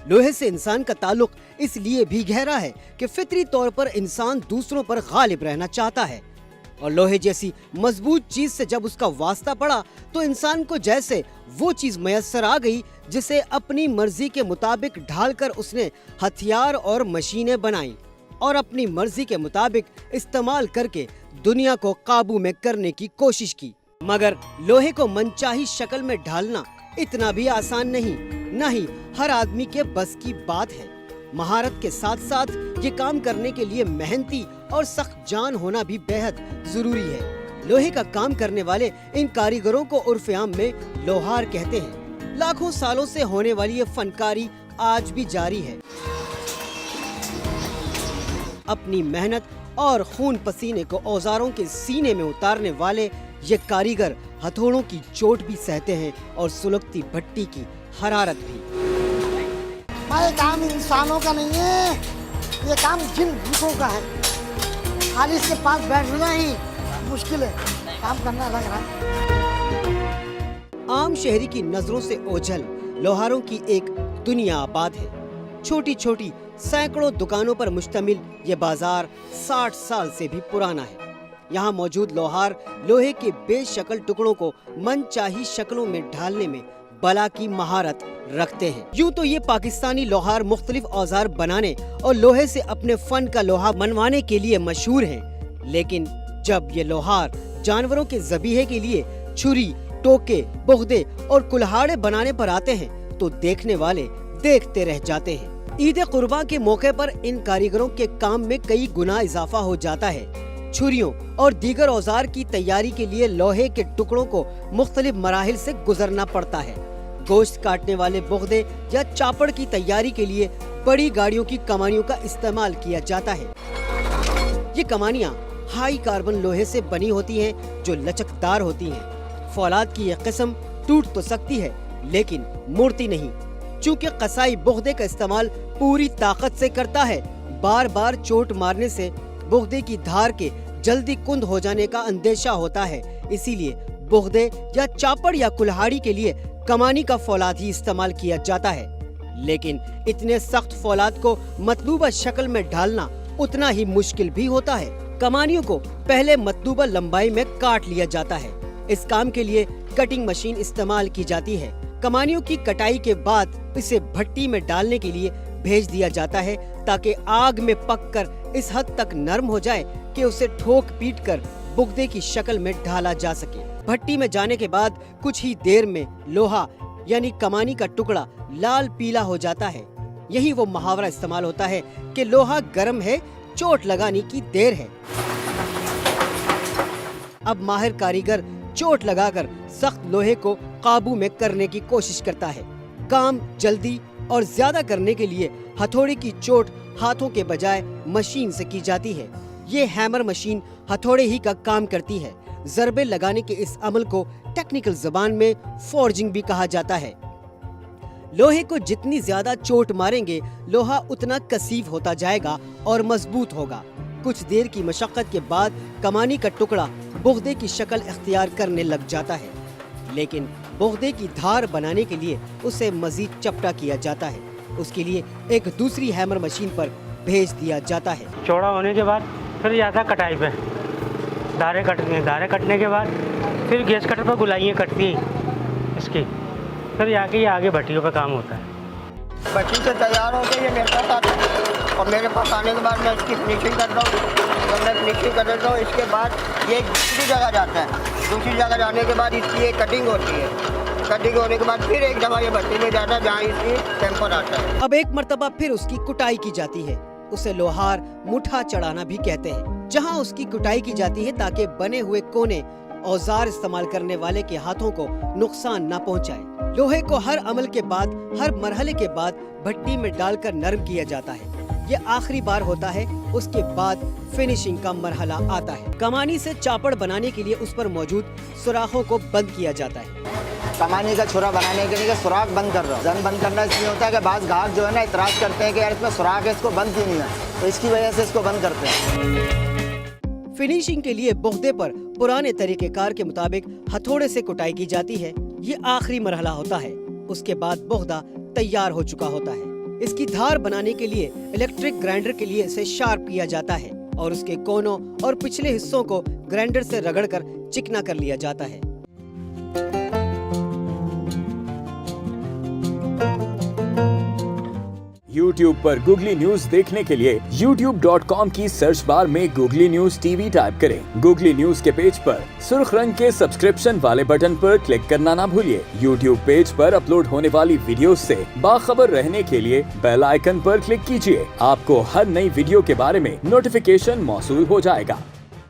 लोहे से इंसान का ताल्लुक इसलिए भी गहरा है कि फितरी तौर पर इंसान दूसरों पर गालिब रहना चाहता है और लोहे जैसी मजबूत चीज से जब उसका वास्ता पड़ा तो इंसान को जैसे वो चीज मयस्सर आ गई जिसे अपनी मर्जी के मुताबिक ढालकर उसने हथियार और मशीनें बनाई और अपनी मर्जी के मुताबिक इस्तेमाल करके दुनिया को काबू में करने की कोशिश की। मगर लोहे को मनचाही शक्ल में ढालना इतना भी आसान नहीं हर आदमी के बस की बात है। महारत के साथ साथ ये काम करने के लिए मेहनती और सख्त जान होना भी बेहद जरूरी है। लोहे का काम करने वाले इन कारीगरों को उर्फ़े आम में लोहार कहते हैं। लाखों सालों से होने वाली ये फनकारी आज भी जारी है। अपनी मेहनत और खून पसीने को औजारों के सीने में उतारने वाले ये कारीगर हथौड़ों की चोट भी सहते हैं और सुलगती भट्टी की हरारत भी। ये काम इंसानों का नहीं है, ये काम जिन भूतों का है। खाली इसके पास बैठना ही मुश्किल है, काम करना लग रहा है। आम शहरी की नजरों से ओझल लोहारों की एक दुनिया आबाद है। छोटी छोटी सैकड़ों दुकानों पर मुश्तमिल ये बाजार 60 साल से भी पुराना है। यहाँ मौजूद लोहार लोहे के बेशक्ल टुकड़ों को मनचाही शक्लों में ढालने में बला की महारत रखते हैं। यूं तो ये पाकिस्तानी लोहार मुख्तलिफ औजार बनाने और लोहे से अपने फन का लोहा मनवाने के लिए मशहूर हैं, लेकिन जब ये लोहार जानवरों के ज़बीहे के लिए छुरी, टोके, बुगदे और कुल्हाड़े बनाने पर आते हैं तो देखने वाले देखते रह जाते हैं। ईद कुर्बान के मौके पर इन कारीगरों के काम में कई गुना इजाफा हो जाता है। छुरियों और दीगर औजार की तैयारी के लिए लोहे के टुकड़ों को मुख्तलिफ मराहिल से गुजरना पड़ता है। गोश्त काटने वाले बुगदे या चापड़ की तैयारी के लिए बड़ी गाड़ियों की कमानियों का इस्तेमाल किया जाता है। ये कमानियां हाई कार्बन लोहे से बनी होती हैं जो लचकदार होती हैं। फौलाद की यह किस्म टूट तो सकती है लेकिन मुड़ती नहीं। चूँकि कसाई बुगदे का इस्तेमाल पूरी ताकत से करता है, बार बार चोट मारने से बुगदे की धार के जल्दी कुंद हो जाने का अंदेशा होता है। इसीलिए बुगदे या चापड़ या कुल्हाड़ी के लिए कमानी का फौलाद ही इस्तेमाल किया जाता है। लेकिन इतने सख्त फौलाद को मतलूबा शक्ल में ढालना उतना ही मुश्किल भी होता है। कमानियों को पहले मतलूबा लंबाई में काट लिया जाता है। इस काम के लिए कटिंग मशीन इस्तेमाल की जाती है। कमानियों की कटाई के बाद इसे भट्टी में डालने के लिए भेज दिया जाता है ताकि आग में पककर इस हद तक नरम हो जाए कि उसे ठोक पीट कर बुगदे की शक्ल में ढाला जा सके। भट्टी में जाने के बाद कुछ ही देर में लोहा यानी कमानी का टुकड़ा लाल पीला हो जाता है। यही वो मुहावरा इस्तेमाल होता है कि लोहा गर्म है, चोट लगाने की देर है। अब माहिर कारीगर चोट लगाकर सख्त लोहे को काबू में करने की कोशिश करता है। काम जल्दी और ज्यादा करने के लिए हथौड़े की चोट हाथों के बजाय मशीन से की जाती है। ये हैमर मशीन हथौड़े ही का काम करती है। ज़रबे लगाने के इस अमल को टेक्निकल ज़बान में फोर्जिंग भी कहा जाता है। लोहे को जितनी ज्यादा चोट मारेंगे लोहा उतना कसीफ होता जाएगा और मजबूत होगा। कुछ देर की मशक्कत के बाद कमानी का टुकड़ा बुगदे की शक्ल इख्तियार करने लग जाता है, लेकिन बुगदे की धार बनाने के लिए उसे मजीद चपटा किया जाता है। उसके लिए एक दूसरी हैमर मशीन पर भेज दिया जाता है। चौड़ा होने के बाद फिर जाता कटाई पे, धारें कटती हैं। धारें कटने के बाद फिर गैस कटर पर गुलाइयाँ कटती हैं इसकी, फिर जाके ये आगे भट्टियों पे काम होता है। भट्टी से तैयार होकर ये मेरे पास आता है और मेरे पास आने के बाद मैं इसकी फिनिशिंग करता हूँ। जब मैं फिनिशिंग कर देता हूँ इसके बाद ये दूसरी जगह जाता है। दूसरी जगह जाने के बाद इसकी एक कटिंग होती है। कटिंग होने के बाद फिर एक दफा ये भट्टी में जाता है जहाँ इसकी टेम्पर आता है। अब एक मर्तबा फिर उसकी कुटाई की जाती है। उसे लोहार मुठा चढ़ाना भी कहते हैं, जहाँ उसकी कुटाई की जाती है ताकि बने हुए कोने औजार इस्तेमाल करने वाले के हाथों को नुकसान न पहुँचाए। लोहे को हर अमल के बाद, हर मरहले के बाद भट्टी में डालकर नरम किया जाता है। ये आखिरी बार होता है, उसके बाद फिनिशिंग का मरहला आता है। कमानी से चापड़ बनाने के लिए उस पर मौजूद सुराखों को बंद किया जाता है। कमानी का छुरा बनाने के लिए सुराख बंद कर रहा हूँ। जन बंद करना इसलिए होता है कि बाज़ ग्राहक जो है ना इतराज़ करते हैं कि यार इसमें सुराख है, इसको बंद क्यों नहीं है, तो इसकी वजह से इसको बंद करते हैं। फिनिशिंग के लिए बुगदे पर पुराने तरीकेकार के मुताबिक हथौड़े से कुटाई की जाती है। ये आखिरी मरहला होता है। उसके बाद बुगदा तैयार हो चुका होता है। इसकी धार बनाने के लिए इलेक्ट्रिक ग्राइंडर के लिए इसे शार्प किया जाता है और उसके कोनों और पिछले हिस्सों को ग्राइंडर से रगड़कर चिकना कर लिया जाता है। YouTube पर गूगली न्यूज देखने के लिए youtube.com की सर्च बार में गूगली न्यूज टीवी टाइप करें। गूगली न्यूज के पेज पर सुर्ख रंग के सब्सक्रिप्शन वाले बटन पर क्लिक करना ना भूलिए। YouTube पेज पर अपलोड होने वाली वीडियोस से बाखबर रहने के लिए बेल आइकन पर क्लिक कीजिए। आपको हर नई वीडियो के बारे में नोटिफिकेशन मौसूल हो जाएगा।